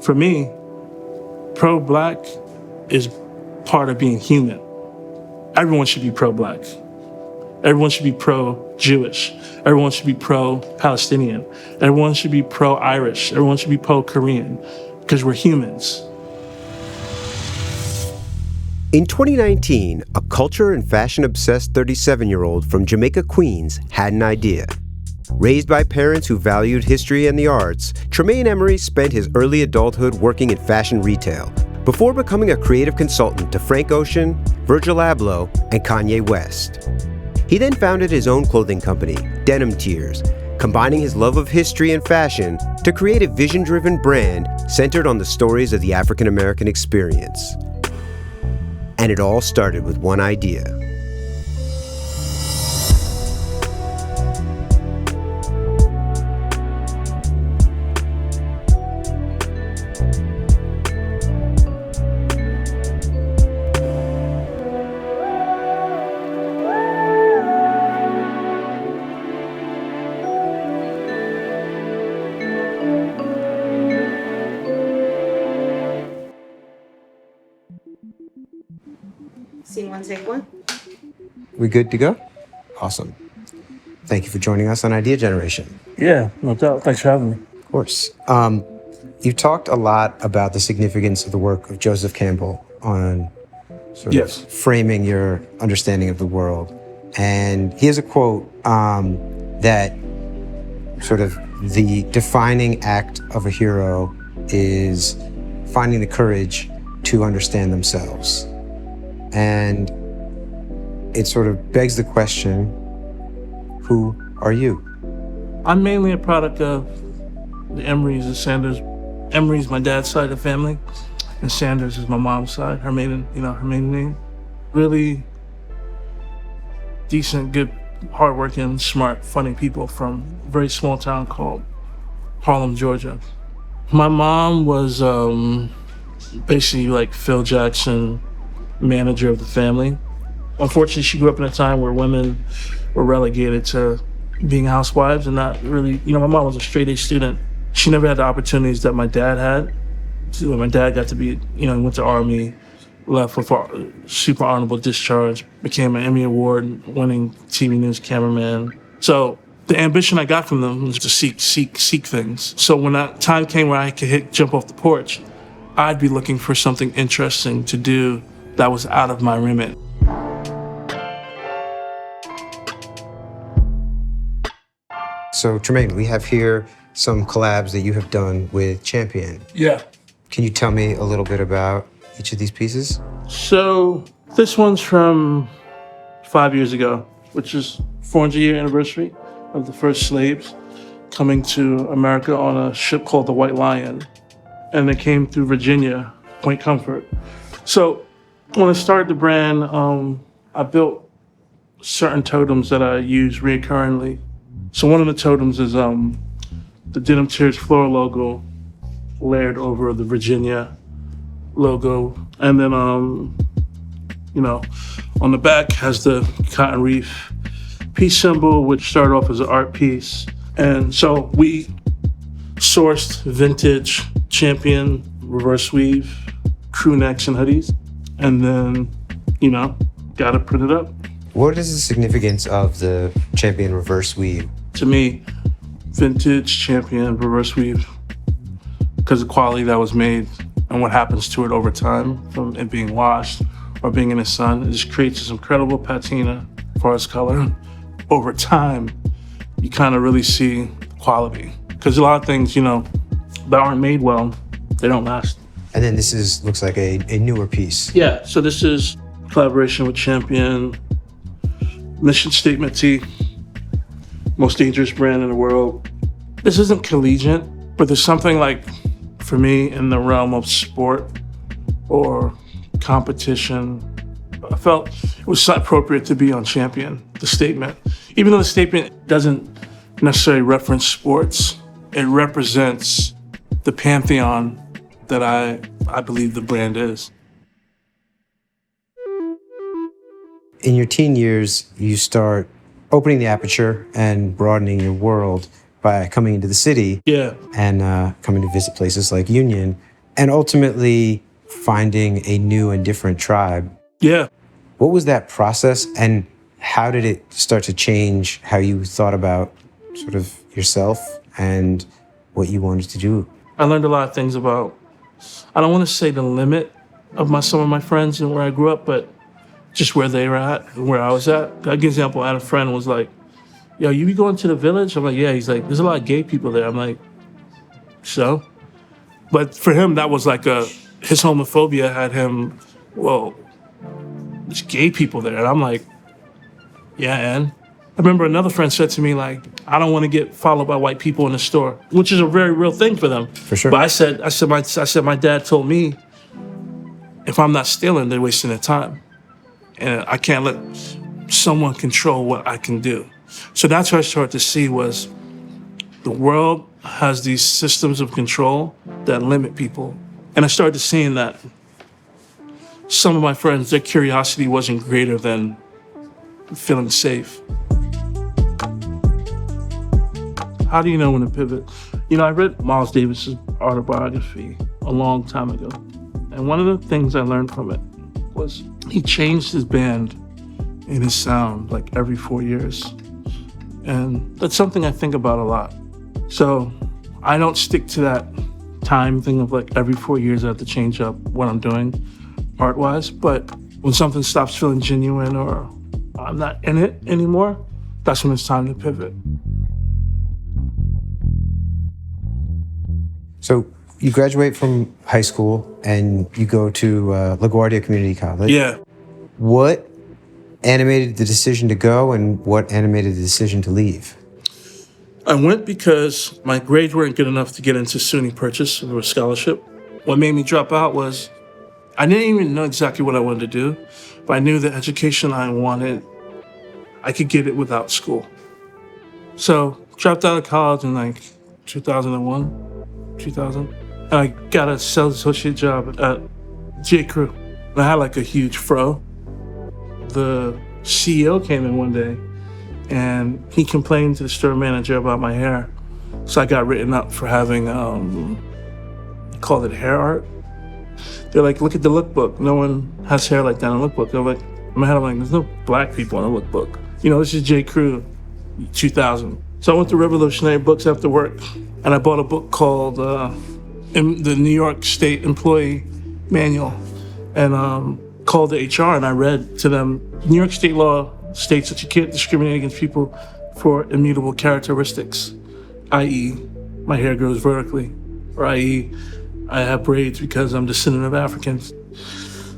For me, pro-black is part of being human. Everyone should be pro-black. Everyone should be pro-Jewish. Everyone should be pro-Palestinian. Everyone should be pro-Irish. Everyone should be pro-Korean, because we're humans. In 2019, a culture and fashion-obsessed 37-year-old from Jamaica, Queens, had an idea. Raised by parents who valued history and the arts, Tremaine Emory spent his early adulthood working in fashion retail before becoming a creative consultant to Frank Ocean, Virgil Abloh, and Kanye West. He then founded his own clothing company, Denim Tears, combining his love of history and fashion to create a vision-driven brand centered on the stories of the African-American experience. And it all started with one idea. Scene one, take one. We good to go? Awesome. Thank you for joining us on Idea Generation. Yeah, no doubt. Thanks for having me. Of course. You talked a lot about the significance of the work of Joseph Campbell on sort of framing your understanding of the world. And he has a quote that sort of the defining act of a hero is finding the courage to understand themselves. And it sort of begs the question, who are you? I'm mainly a product of the Emorys and Sanders. Emory is my dad's side of the family, and Sanders is my mom's side, her maiden name. Really decent, good, hardworking, smart, funny people from a very small town called Harlem, Georgia. My mom was basically like Phil Jackson, manager of the family. Unfortunately, she grew up in a time where women were relegated to being housewives and not really, my mom was a straight A student. She never had the opportunities that my dad had. So my dad got to be, he went to Army, left with a super honorable discharge, became an Emmy Award winning TV news cameraman. So the ambition I got from them was to seek things. So when that time came where I could jump off the porch, I'd be looking for something interesting to do that was out of my remit. So Tremaine, we have here some collabs that you have done with Champion. Yeah. Can you tell me a little bit about each of these pieces? So this one's from 5 years ago, which is 400-year anniversary of the first slaves coming to America on a ship called the White Lion. And they came through Virginia, Point Comfort. So when I started the brand, I built certain totems that I use reoccurringly. So one of the totems is the Denim Tears floral logo layered over the Virginia logo. And then, on the back has the cotton reef piece symbol, which started off as an art piece. And so we sourced vintage Champion reverse weave crew necks and hoodies. And then, got it printed up. What is the significance of the Champion reverse weave? To me, vintage Champion reverse weave, because the quality that was made and what happens to it over time from it being washed or being in the sun, it just creates this incredible patina as far as color. Over time, you kind of really see quality. Because a lot of things, that aren't made well, they don't last. And then this looks like a newer piece. Yeah, so this is collaboration with Champion, mission statement tee, most dangerous brand in the world. This isn't collegiate, but there's something like, for me, in the realm of sport or competition, I felt it was appropriate to be on Champion, the statement. Even though the statement doesn't necessarily reference sports, it represents the pantheon that I believe the brand is. In your teen years, you start opening the aperture and broadening your world by coming into the city. Yeah. And coming to visit places like Union, And ultimately finding a new and different tribe. Yeah. What was that process, and how did it start to change how you thought about sort of yourself and what you wanted to do? I learned a lot of things about, I don't want to say the limit of some of my friends and where I grew up, but just where they were at and where I was at. I'll give you an example. I had a friend who was like, yo, you be going to the village? I'm like, yeah. He's like, there's a lot of gay people there. I'm like, so? But for him, that was like his homophobia had him, well, there's gay people there. And I'm like, yeah, and? I remember another friend said to me, like, I don't want to get followed by white people in the store, which is a very real thing for them. For sure. But I said, my dad told me, if I'm not stealing, they're wasting their time. And I can't let someone control what I can do. So that's what I started to see was the world has these systems of control that limit people. And I started seeing that some of my friends, their curiosity wasn't greater than feeling safe. How do you know when to pivot? You know, I read Miles Davis's autobiography a long time ago. And one of the things I learned from it was he changed his band and his sound like every 4 years. And that's something I think about a lot. So I don't stick to that time thing of like every 4 years I have to change up what I'm doing art-wise. But when something stops feeling genuine or I'm not in it anymore, that's when it's time to pivot. So you graduate from high school and you go to LaGuardia Community College. Yeah. What animated the decision to go and what animated the decision to leave? I went because my grades weren't good enough to get into SUNY Purchase or a scholarship. What made me drop out was I didn't even know exactly what I wanted to do, but I knew the education I wanted, I could get it without school. So dropped out of college in like 2001, 2000. And I got a sales associate job at J.Crew. And I had like a huge fro. The CEO came in one day and he complained to the store manager about my hair. So I got written up for having, called it hair art. They're like, look at the lookbook. No one has hair like that in the lookbook. I'm like, in my head, I'm like, there's no black people in the lookbook. You know, this is J.Crew, 2000. So I went to Revolutionary Books after work and I bought a book called the New York State Employee Manual and called the HR and I read to them, New York State law states that you can't discriminate against people for immutable characteristics, i.e. my hair grows vertically, or i.e. I have braids because I'm descendant of Africans.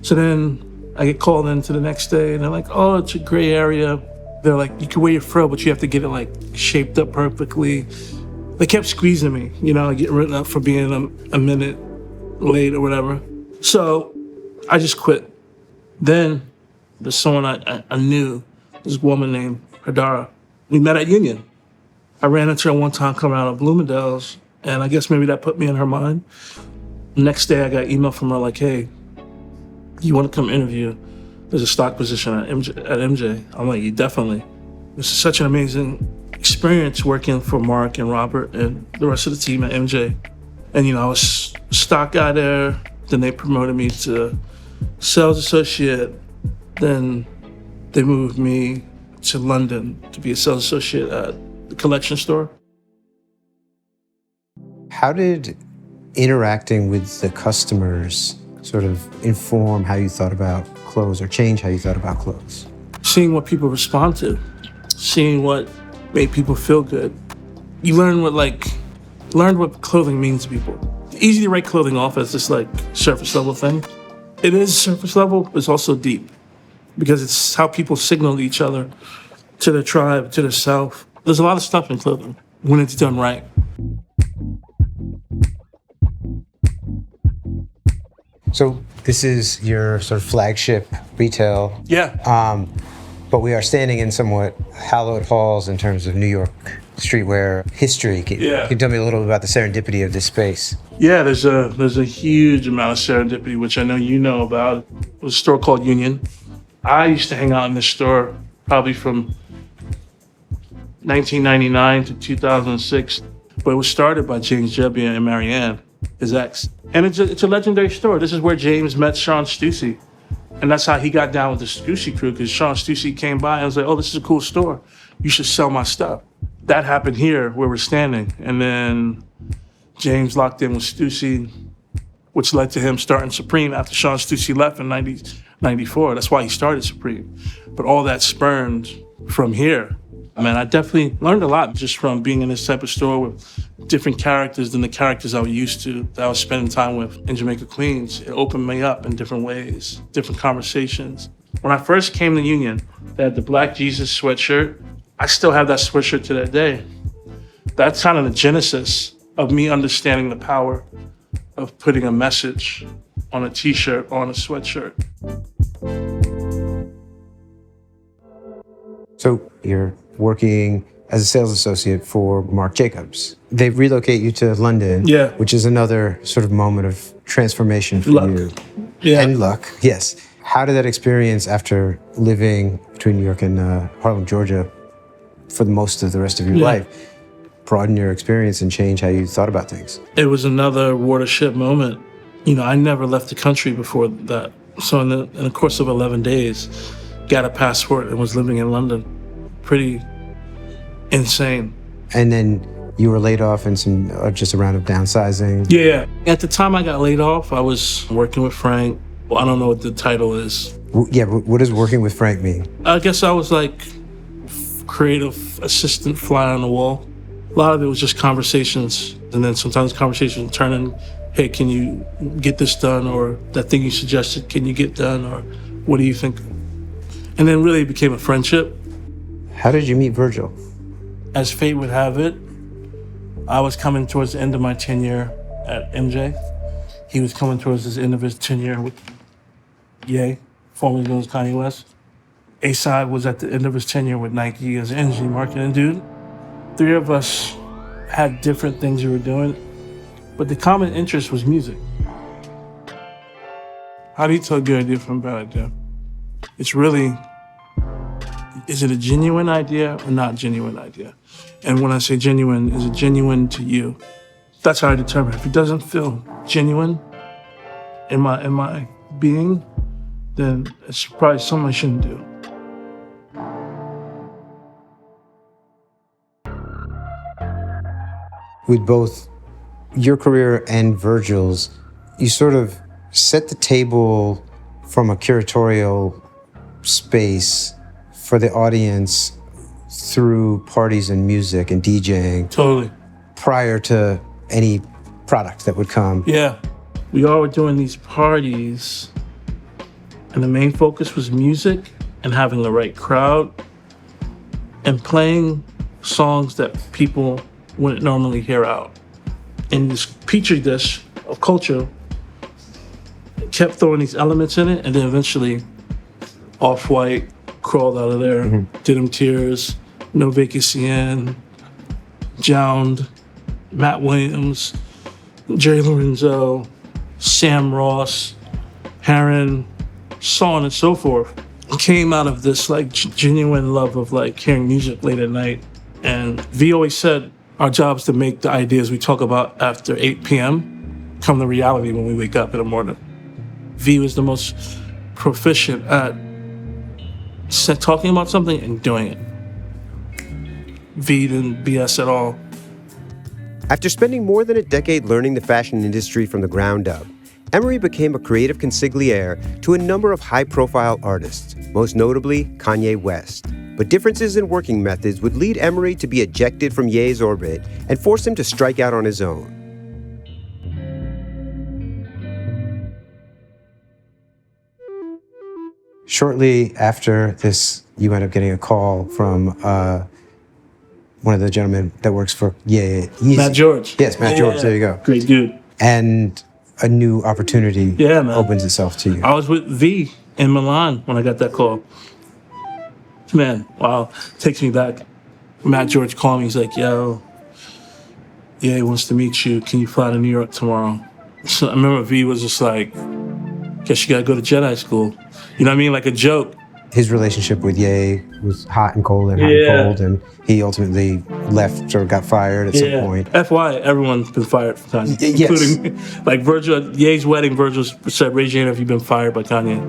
So then I get called in to the next day and they're like, oh, it's a gray area. They're like, you can wear your fro, but you have to get it like shaped up perfectly. They kept squeezing me, you know, I get written up for being a minute late or whatever. So I just quit. Then there's someone I knew, this woman named Hadara. We met at Union. I ran into her one time coming out of Bloomingdale's, and I guess maybe that put me in her mind. Next day I got an email from her like, hey, you want to come interview? There's a stock position at MJ. I'm like, yeah, definitely. This is such an amazing experience working for Marc and Robert and the rest of the team at MJ. And you know, I was a stock guy there. Then they promoted me to sales associate. Then they moved me to London to be a sales associate at the collection store. How did interacting with the customers sort of inform how you thought about clothes or change how you thought about clothes? Seeing what people respond to, seeing what made people feel good. You learn what clothing means to people. It's easy to write clothing off as this like surface level thing. It is surface level, but it's also deep because it's how people signal to each other, to their tribe, to their self. There's a lot of stuff in clothing when it's done right. So this is your sort of flagship retail. Yeah. But we are standing in somewhat hallowed halls in terms of New York streetwear history. Can you tell me a little bit about the serendipity of this space? Yeah, there's a huge amount of serendipity, which I know you know about. It was a store called Union. I used to hang out in this store probably from 1999 to 2006, but it was started by James Jebbia and Marianne. his ex. And it's a legendary story. This is where James met Sean Stussy. And that's how he got down with the Stussy crew, because Sean Stussy came by and was like, oh, this is a cool store. You should sell my stuff. That happened here where we're standing. And then James locked in with Stussy, which led to him starting Supreme after Sean Stussy left in 94. That's why he started Supreme. But all that spurned from here. Man, I definitely learned a lot just from being in this type of store with different characters than the characters I was used to, that I was spending time with in Jamaica, Queens. It opened me up in different ways, different conversations. When I first came to Union, they had the Black Jesus sweatshirt. I still have that sweatshirt to that day. That's kind of the genesis of me understanding the power of putting a message on a t-shirt, on a sweatshirt. So you're working as a sales associate for Marc Jacobs. They relocate you to London, Yeah. which is another sort of moment of transformation for Luck. you. Yeah. And luck, yes. How did that experience, after living between New York and Harlem, Georgia, for most of the rest of your life, broaden your experience and change how you thought about things? It was another watershed moment. You know, I never left the country before that. So in the course of 11 days, got a passport and was living in London. Pretty insane. And then you were laid off in just a round of downsizing. Yeah. At the time I got laid off, I was working with Frank. Well, I don't know what the title is. Yeah, what does working with Frank mean? I guess I was like creative assistant, fly on the wall. A lot of it was just conversations. And then sometimes conversations would turn in, hey, can you get this done? Or that thing you suggested, can you get done? Or what do you think? And then really it became a friendship. How did you meet Virgil? As fate would have it, I was coming towards the end of my tenure at MJ. He was coming towards the end of his tenure with Ye, formerly known as Kanye West. A-Side was at the end of his tenure with Nike as an energy marketing dude. Three of us had different things we were doing, but the common interest was music. How do you tell a good idea from a bad idea? It's really, is it a genuine idea or not genuine idea? And when I say genuine, is it genuine to you? That's how I determine. If it doesn't feel genuine in my being, then it's probably something I shouldn't do. With both your career and Virgil's, you sort of set the table from a curatorial space for the audience through parties and music and DJing. Totally. Prior to any product that would come. Yeah. We all were doing these parties, and the main focus was music and having the right crowd and playing songs that people wouldn't normally hear out. And this petri dish of culture kept throwing these elements in it, and then eventually Off-White crawled out of there. Denim Tears, No Vacancy In, Jound, Matt Williams, Jerry Lorenzo, Sam Ross, Heron, so on and so forth. It came out of this like genuine love of like hearing music late at night. And V always said our job is to make the ideas we talk about after 8 p.m. come to reality when we wake up in the morning. V was the most proficient at talking about something and doing it. V didn't BS at all. After spending more than a decade learning the fashion industry from the ground up, Emory became a creative consigliere to a number of high-profile artists, most notably Kanye West. But differences in working methods would lead Emory to be ejected from Ye's orbit and force him to strike out on his own. Shortly after this, you end up getting a call from one of the gentlemen that works for Ye. Matt George. Yes, Matt George, there you go. Great dude. And a new opportunity Yeah, man. opens itself to you. I was with V in Milan when I got that call. Man, wow, takes me back. Matt George called me, he's like, yo, yeah, he wants to meet you. Can you fly to New York tomorrow? So I remember V was just like, guess you gotta go to Jedi school. You know what I mean? Like a joke. his relationship with Ye was hot and cold and hot and cold, and he ultimately left or got fired at some point. FY, everyone's been fired from Kanye, Yes. including like Virgil at Ye's wedding. Virgil said, "Raise your hand if you've been fired by Kanye."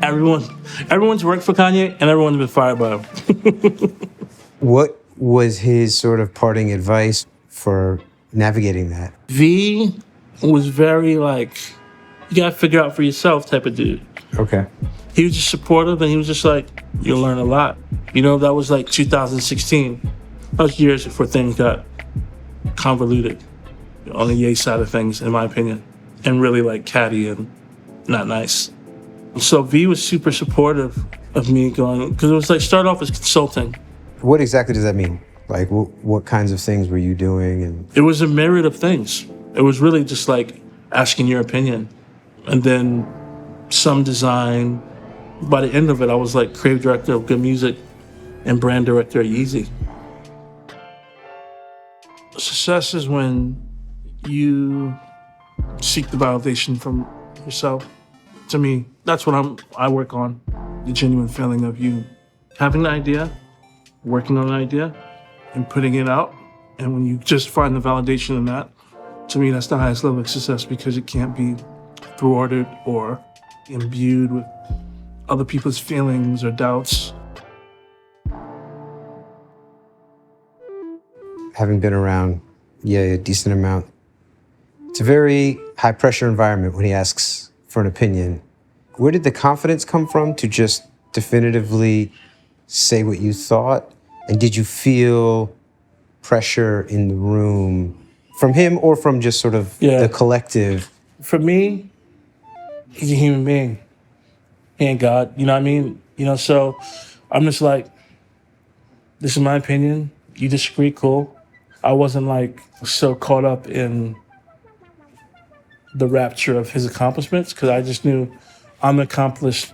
Everyone's worked for Kanye, and everyone's been fired by him. What was his sort of parting advice for navigating that? V was very like, you gotta figure out for yourself type of dude. Okay. He was just supportive, and he was just like, you'll learn a lot. You know, that was like 2016. That was years before things got convoluted on the Ye side of things, in my opinion, and really like catty and not nice. So V was super supportive of me going, because it was like, start off as consulting. What exactly does that mean? Like, what kinds of things were you doing? And It was a myriad of things. It was really just like asking your opinion, and then some design. By the end of it, I was like creative director of Good Music and brand director at Yeezy. Success is when you seek the validation from yourself. To me, that's what I work on. The genuine feeling of you having an idea, working on an idea, and putting it out. And when you just find the validation in that, to me, that's the highest level of success, because it can't be thwarted or imbued with other people's feelings or doubts. having been around Ye a decent amount, it's a very high pressure environment when he asks for an opinion. Where did the confidence come from to just definitively say what you thought? And did you feel pressure in the room from him or from just sort of the collective? For me, he's a human being. He ain't God, you know what I mean? You know, so I'm just like, this is my opinion. You disagree, cool. I wasn't like so caught up in the rapture of his accomplishments, because I just knew I'm accomplished.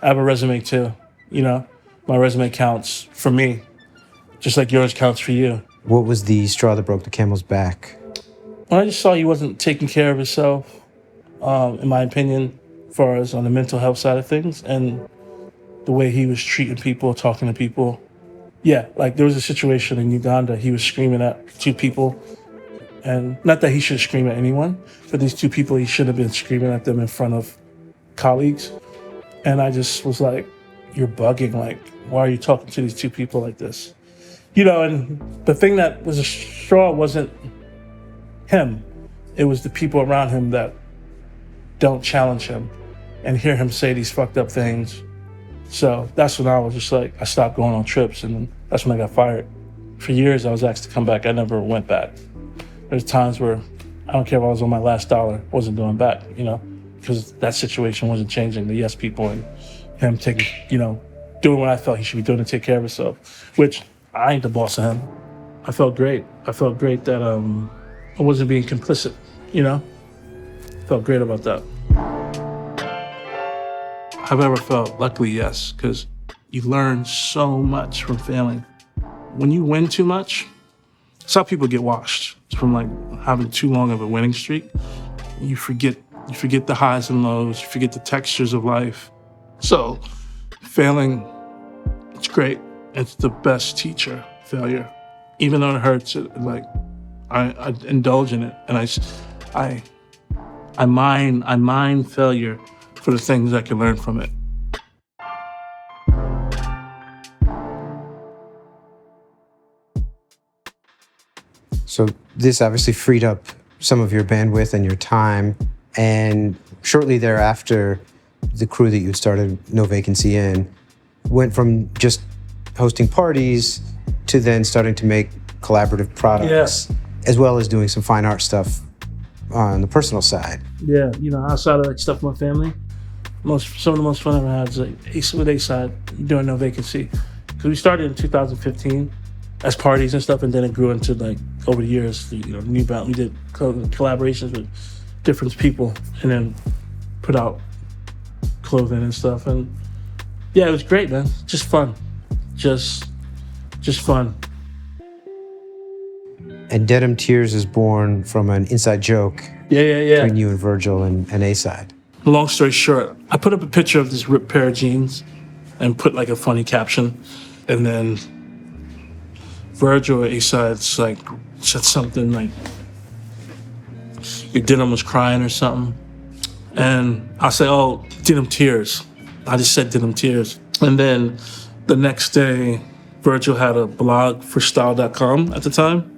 I have a resume too, you know? My resume counts for me, just like yours counts for you. What was the straw that broke the camel's back? When I just saw he wasn't taking care of himself, in my opinion, as far as on the mental health side of things, and the way he was treating people, talking to people. Yeah, like there was a situation in Uganda, he was screaming at two people, and not that he should scream at anyone, but these two people, he should have been screaming at them in front of colleagues. And I just was like, you're bugging, like, why are you talking to these two people like this? You know, and the thing that was a straw wasn't him. It was the people around him that don't challenge him and hear him say these fucked up things. So that's when I was just like, I stopped going on trips, and that's when I got fired. For years, I was asked to come back. I never went back. There's times where I don't care if I was on my last dollar, I wasn't going back, you know, because that situation wasn't changing. The yes people and him taking, you know, doing what I felt he should be doing to take care of himself, which I ain't the boss of him. I felt great. I felt great that I wasn't being complicit, you know? Felt great about that. Have I ever felt? Luckily, yes, because you learn so much from failing. When you win too much, it's how people get washed. It's from like having too long of a winning streak. You forget the highs and lows, you forget the textures of life. So failing, it's great. It's the best teacher, failure. Even though it hurts, I indulge in it, and I mine failure for the things I can learn from it. So this obviously freed up some of your bandwidth and your time. And shortly thereafter, the crew that you had started No Vacancy in went from just hosting parties to then starting to make collaborative products, as well as doing some fine art stuff on the personal side. Yeah, you know, outside of like stuff with my family, some of the most fun I've ever had is like with A-Side doing No Vacancy. Because we started in 2015 as parties and stuff, and then it grew into like over the years, you know, New Balance. We did collaborations with different people, and then put out clothing and stuff. And yeah, it was great, man. Just fun, just fun. And Denim Tears is born from an inside joke between you and Virgil and A-Side. Long story short, I put up a picture of this ripped pair of jeans, and put like a funny caption. And then Virgil, A-sides, like said something like, your denim was crying or something. And I say, oh, Denim Tears. I just said Denim Tears. And then the next day, Virgil had a blog for style.com at the time.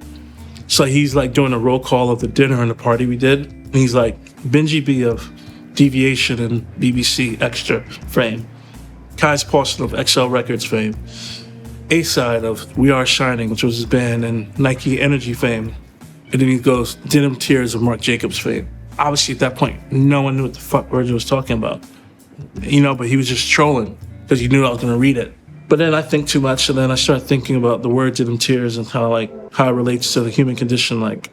So he's like doing a roll call of the dinner and the party we did. And he's like, Benji B of Deviation and BBC Extra fame. Kai's Paulson of XL Records fame. A-side of We Are Shining, which was his band, and Nike Energy fame. And then he goes, Denim Tears of Marc Jacobs fame. Obviously at that point, no one knew what the fuck Virgil was talking about. You know, but he was just trolling because he knew I was gonna read it. But then I think too much, and then I started thinking about the word Denim Tears and kind of like how it relates to the human condition. Like,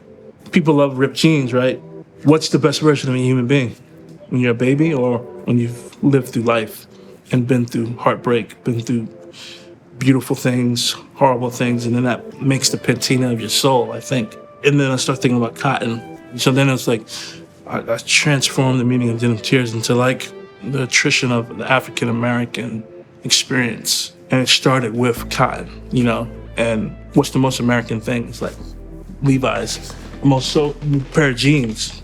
people love ripped jeans, right? What's the best version of a human being? When you're a baby or when you've lived through life and been through heartbreak, been through beautiful things, horrible things, and then that makes the patina of your soul, I think. And then I start thinking about cotton. So then it's like, I transformed the meaning of Denim Tears into like the attrition of the African-American experience. And it started with cotton, you know? And what's the most American thing? It's like Levi's, the most sold pair of jeans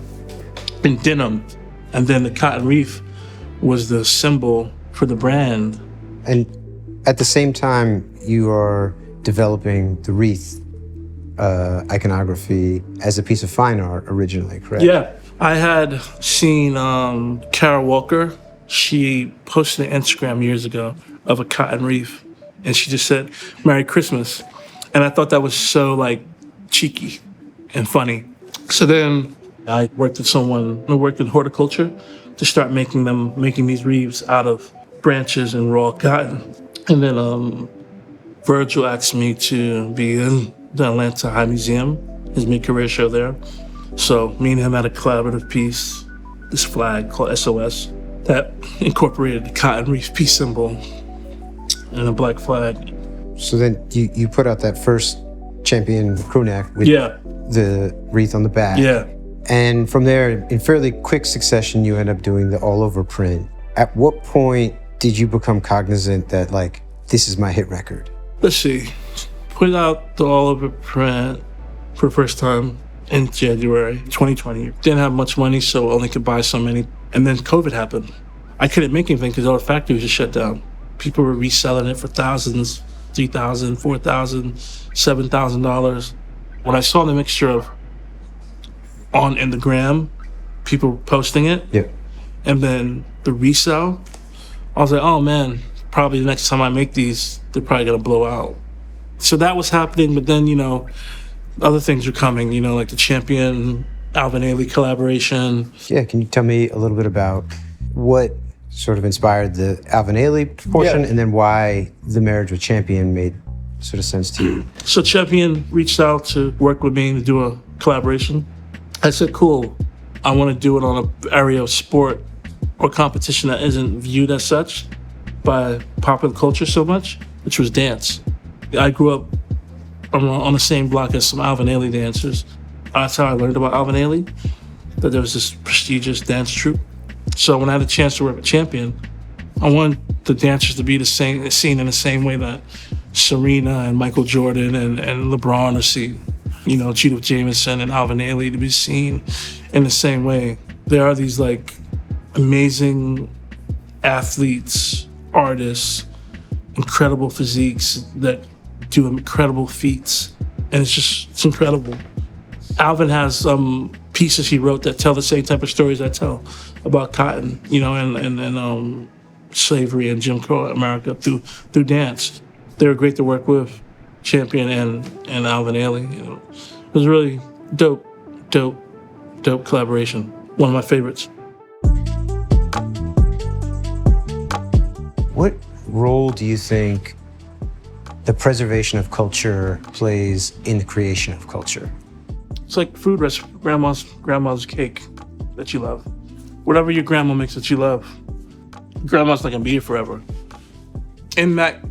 in denim. And then the cotton wreath was the symbol for the brand. And at the same time, you are developing the wreath iconography as a piece of fine art originally, correct? Yeah. I had seen Kara Walker. She posted an Instagram years ago of a cotton wreath, and she just said, Merry Christmas. And I thought that was so like cheeky and funny. So then I worked with someone who worked in horticulture to start making these wreaths out of branches and raw cotton. And then Virgil asked me to be in the Atlanta High Museum, his mid-career show there. So me and him had a collaborative piece, this flag called SOS, that incorporated the cotton wreath peace symbol and a black flag. So then you put out that first champion crew neck with the wreath on the back. Yeah. And from there, in fairly quick succession, you end up doing the all-over print. At what point did you become cognizant that, like, this is my hit record? Let's see. Put out the all-over print for the first time in January 2020. Didn't have much money, so only could buy so many. And then COVID happened. I couldn't make anything because all the factories were shut down. People were reselling it for thousands, $3,000, $4,000, $7,000. When I saw the mixture of in the gram, people posting it, and then the resale, I was like, oh man, probably the next time I make these, they're probably gonna blow out. So that was happening, but then, you know, other things were coming, you know, like the Champion, Alvin Ailey collaboration. Yeah, can you tell me a little bit about what sort of inspired the Alvin Ailey portion, and then why the marriage with Champion made sort of sense to you? So Champion reached out to work with me to do a collaboration. I said, cool, I want to do it on an area of sport or competition that isn't viewed as such by popular culture so much, which was dance. I grew up on the same block as some Alvin Ailey dancers. That's how I learned about Alvin Ailey, that there was this prestigious dance troupe. So when I had a chance to work with Champion, I wanted the dancers to be seen in the same way that Serena and Michael Jordan and LeBron are seen. You know, Judith Jamison and Alvin Ailey to be seen in the same way. There are these like amazing athletes, artists, incredible physiques that do incredible feats. And it's incredible. Alvin has some pieces he wrote that tell the same type of stories I tell about cotton, you know, and slavery and Jim Crow America through dance. They were great to work with, Champion and Alvin Ailey. You know, it was really dope collaboration. One of my favorites. What role do you think the preservation of culture plays in the creation of culture? It's like food recipe, grandma's cake that you love. Whatever your grandma makes that you love, grandma's not gonna be here forever. In that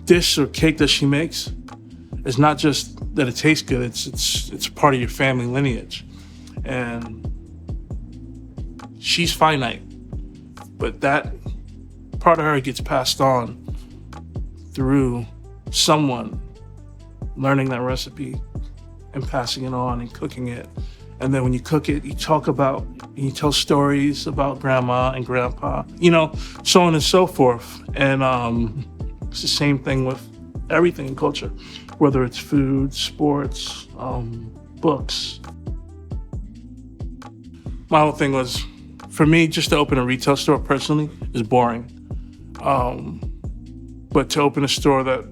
dish or cake that she makes, it's not just that it tastes good, it's part of your family lineage. And she's finite, but that part of her gets passed on through someone learning that recipe and passing it on and cooking it. And then when you cook it, you tell stories about grandma and grandpa, so on and so forth. And it's the same thing with everything in culture, whether it's food, sports, books. My whole thing was, for me, just to open a retail store personally is boring. But to open a store that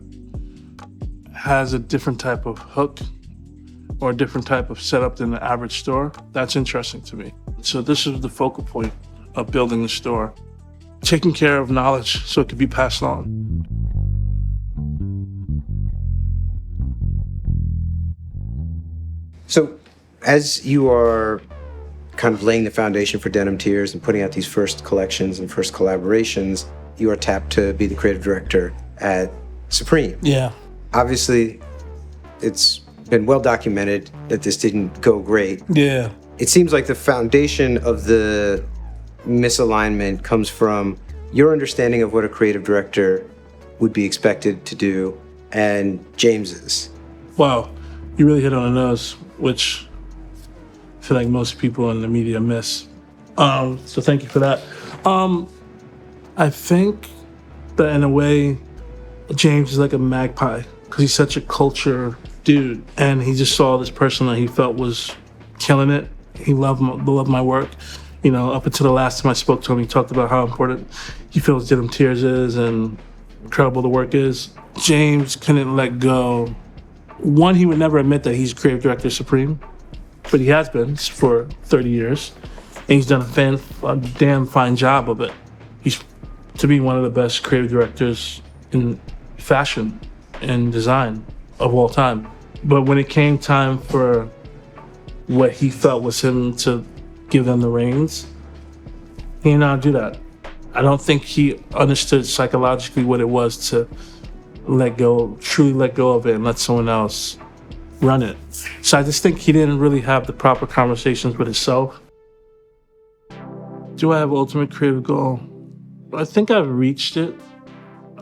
has a different type of hook or a different type of setup than the average store, that's interesting to me. So this is the focal point of building the store, taking care of knowledge so it could be passed on. So as you are kind of laying the foundation for Denim Tears and putting out these first collections and first collaborations, you are tapped to be the creative director at Supreme. Yeah. Obviously, it's been well documented that this didn't go great. Yeah. It seems like the foundation of the misalignment comes from your understanding of what a creative director would be expected to do and James's. Wow, you really hit on the nose, which I feel like most people in the media miss. So thank you for that. I think that in a way, James is like a magpie because he's such a culture dude, and he just saw this person that he felt was killing it. He loved my work. Up until the last time I spoke to him, he talked about how important he feels Denim Tears is and incredible the work is. James couldn't let go. One, he would never admit that he's creative director Supreme, but he has been for 30 years, and he's done a damn fine job of it. He's to be one of the best creative directors in fashion and design of all time. But when it came time for what he felt was him to give them the reins, he didn't know how to do that. I don't think he understood psychologically what it was to truly let go of it and let someone else run it. So I just think he didn't really have the proper conversations with himself. Do I have ultimate creative goal? I think I've reached it,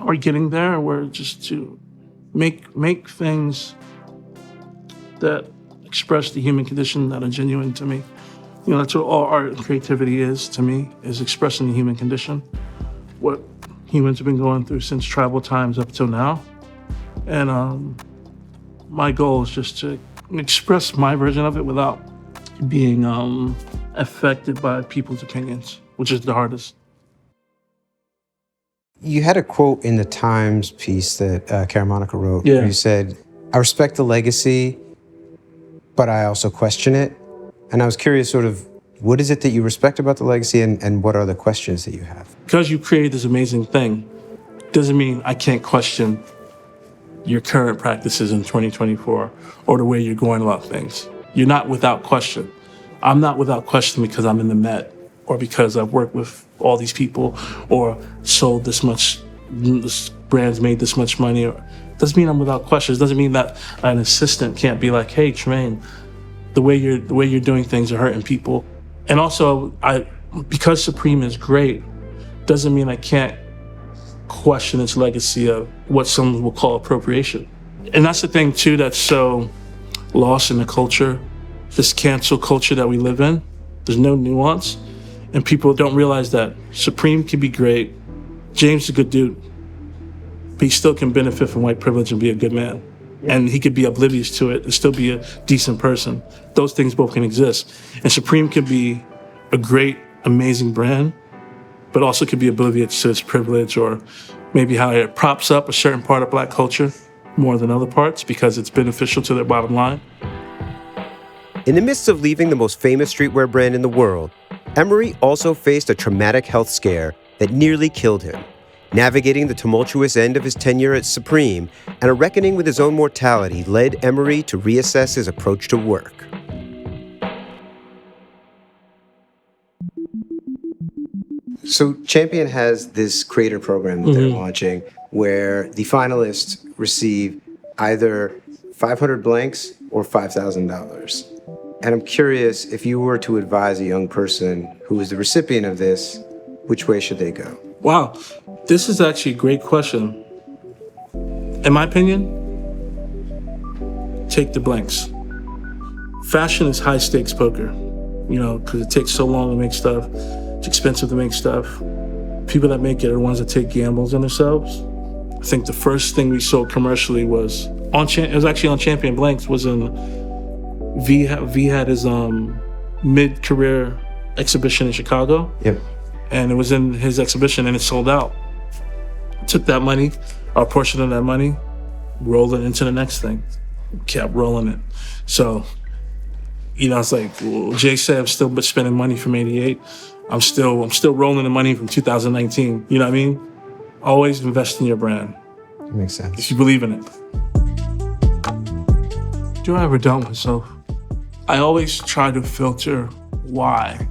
or getting there, where just to make things that express the human condition that are genuine to me. That's what all art and creativity is to me, is expressing the human condition, what humans have been going through since tribal times up till now. And my goal is just to express my version of it without being affected by people's opinions, which is the hardest. You had a quote in the Times piece that Karamonica wrote. Yeah. Where you said, "I respect the legacy, but I also question it." And I was curious, sort of, what is it that you respect about the legacy, and what are the questions that you have? Because you created this amazing thing doesn't mean I can't question your current practices in 2024 or the way you're going about things. You're not without question. I'm not without question because I'm in the Met or because I've worked with all these people or sold this much, this brand's made this much money. Doesn't mean I'm without questions. Doesn't mean that an assistant can't be like, "Hey, Tremaine, the way you're doing things are hurting people." And also, because Supreme is great, doesn't mean I can't question its legacy of what some will call appropriation. And that's the thing too that's so lost in the culture, this cancel culture that we live in. There's no nuance, and people don't realize that Supreme can be great. James is a good dude, but he still can benefit from white privilege and be a good man. And he could be oblivious to it and still be a decent person. Those things both can exist. And Supreme could be a great, amazing brand, but also could be oblivious to its privilege or maybe how it props up a certain part of Black culture more than other parts because it's beneficial to their bottom line. In the midst of leaving the most famous streetwear brand in the world, Emory also faced a traumatic health scare that nearly killed him. Navigating the tumultuous end of his tenure at Supreme and a reckoning with his own mortality led Emory to reassess his approach to work. So Champion has this creator program that they're launching where the finalists receive either 500 blanks or $5,000. And I'm curious, if you were to advise a young person who is the recipient of this, which way should they go? Wow, this is actually a great question. in my opinion, take the blanks. Fashion is high stakes poker, you know, because it takes so long to make stuff. It's expensive to make stuff. People that make it are the ones that take gambles on themselves. I think the first thing we sold commercially was it was actually on Champion Blanks, was in V had his mid-career exhibition in Chicago. Yep. And it was in his exhibition and it sold out. Took that money, our portion of that money, rolled it into the next thing. Kept rolling it. So, you know, it's like, well, Jay said I'm still spending money from '88. I'm still rolling the money from 2019. You know what I mean? Always invest in your brand. That makes sense. If you believe in it. Do I ever doubt myself? I always try to filter why.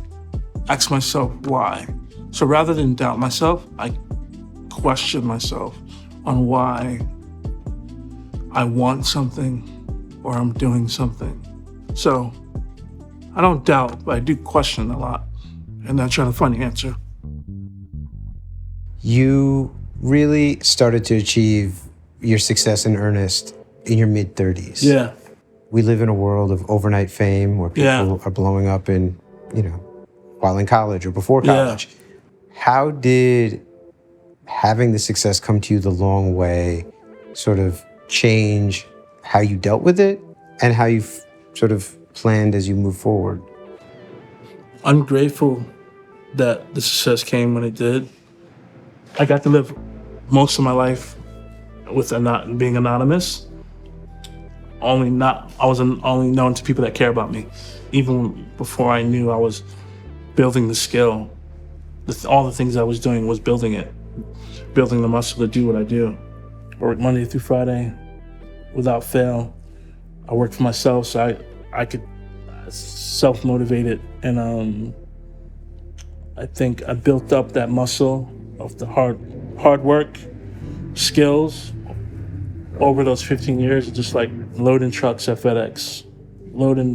Ask myself why. So rather than doubt myself, I question myself on why I want something or I'm doing something. So I don't doubt, but I do question a lot. And I try to find the answer. You really started to achieve your success in earnest in your mid-30s. Yeah. We live in a world of overnight fame where people are blowing up in, you know, while in college or before college. Yeah. How did having the success come to you the long way sort of change how you dealt with it and how you sort of planned as you move forward? I'm grateful that the success came when it did. I got to live most of my life with being anonymous. I was only known to people that care about me. Even before I knew I was building the skill, all the things I was doing was building it, building the muscle to do what I do. I work Monday through Friday without fail. I work for myself, so I could self-motivate it. And I think I built up that muscle of the hard work, skills over those 15 years, just like loading trucks at FedEx,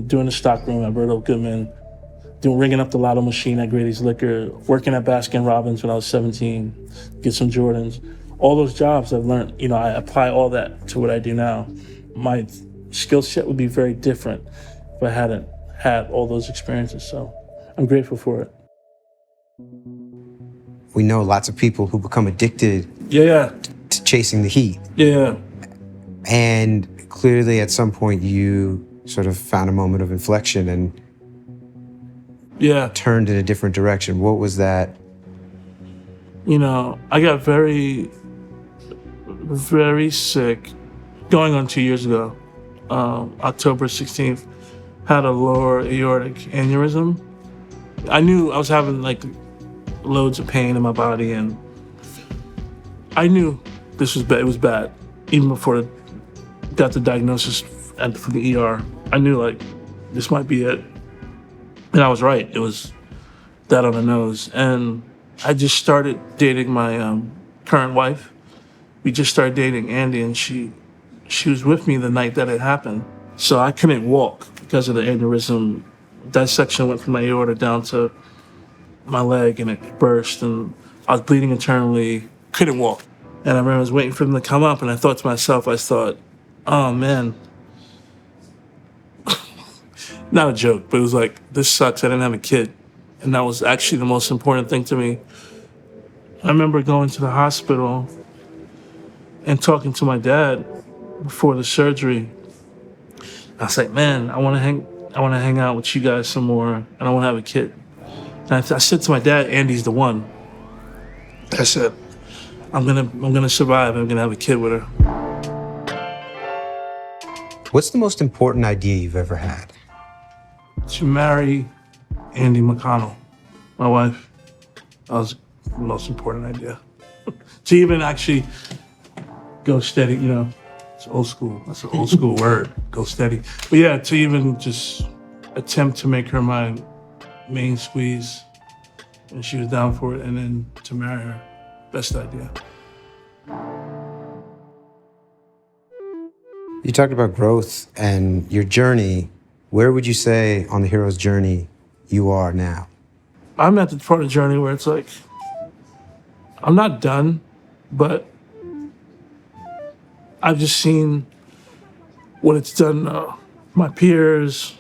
doing the stockroom at Virgil Goodman, ringing up the lotto machine at Grady's Liquor, working at Baskin Robbins when I was 17, get some Jordans. All those jobs I've learned, you know, I apply all that to what I do now. My skill set would be very different if I hadn't had all those experiences. So I'm grateful for it. We know lots of people who become addicted to chasing the heat. Yeah. And clearly at some point you sort of found a moment of inflection and turned in a different direction. What was that? You know, I got very, very sick going on 2 years ago. October 16th, had a lower aortic aneurysm. I knew I was having like loads of pain in my body, and I knew this was bad. It was bad. Even before I got the diagnosis from the ER, I knew like this might be it. And I was right. It was that on the nose. And I just started dating my current wife. We just started dating Andy, and she was with me the night that it happened. So I couldn't walk because of the aneurysm. Dissection went from my aorta down to my leg, and it burst, and I was bleeding internally, couldn't walk. And I remember I was waiting for them to come up, and I thought to myself, oh man. Not a joke, but it was like, this sucks, I didn't have a kid. And that was actually the most important thing to me. I remember going to the hospital and talking to my dad before the surgery. I was like, man, I want to hang out with you guys some more, and I want to have a kid. And I said to my dad, Andy's the one. I said, I'm gonna survive. I'm gonna have a kid with her. What's the most important idea you've ever had? To marry Andy McConnell, my wife. That was the most important idea. To even actually go steady, you know, it's old school. That's an old school word, go steady. But yeah, to even just attempt to make her my main squeeze, and she was down for it, and then to marry her, best idea. You talked about growth and your journey. Where would you say on the hero's journey you are now? I'm at the part of the journey where it's like, I'm not done, but I've just seen what it's done to my peers,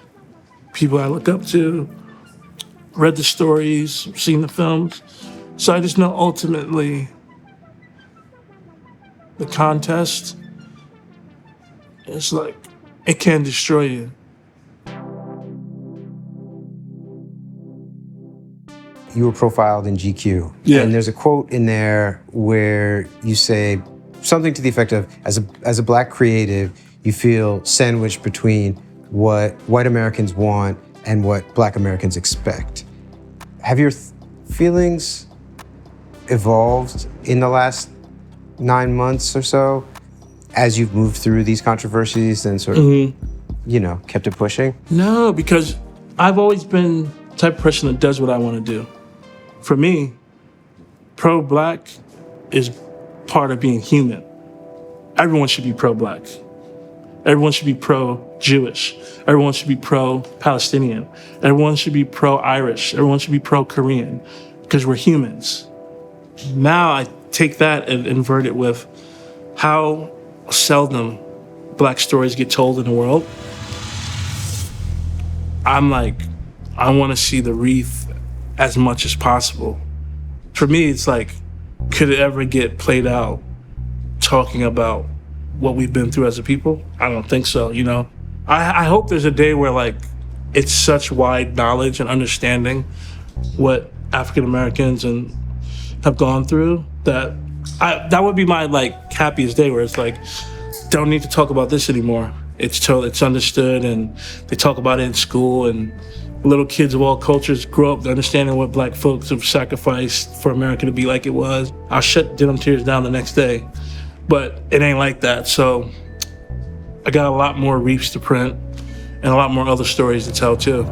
people I look up to, read the stories, seen the films. So I just know ultimately the contest is like, it can destroy you. You were profiled in GQ. Yeah. And there's a quote in there where you say something to the effect of, as a black creative, you feel sandwiched between what white Americans want and what black Americans expect. Have your feelings evolved in the last 9 months or so as you've moved through these controversies and sort of, kept it pushing? No, because I've always been the type of person that does what I want to do. For me, pro-black is part of being human. Everyone should be pro-black. Everyone should be pro-Jewish. Everyone should be pro-Palestinian. Everyone should be pro-Irish. Everyone should be pro-Korean, because we're humans. Now I take that and invert it with how seldom black stories get told in the world. I'm like, I want to see the wreath as much as possible. For me, it's like, could it ever get played out talking about what we've been through as a people? I don't think so, I hope there's a day where like it's such wide knowledge and understanding what African Americans and have gone through that would be my like happiest day, where it's like, don't need to talk about this anymore. It's understood, and they talk about it in school, and little kids of all cultures grow up understanding what black folks have sacrificed for America to be like it was. I'll shut Denim Tears down the next day, but it ain't like that. So I got a lot more wreaths to print and a lot more other stories to tell too.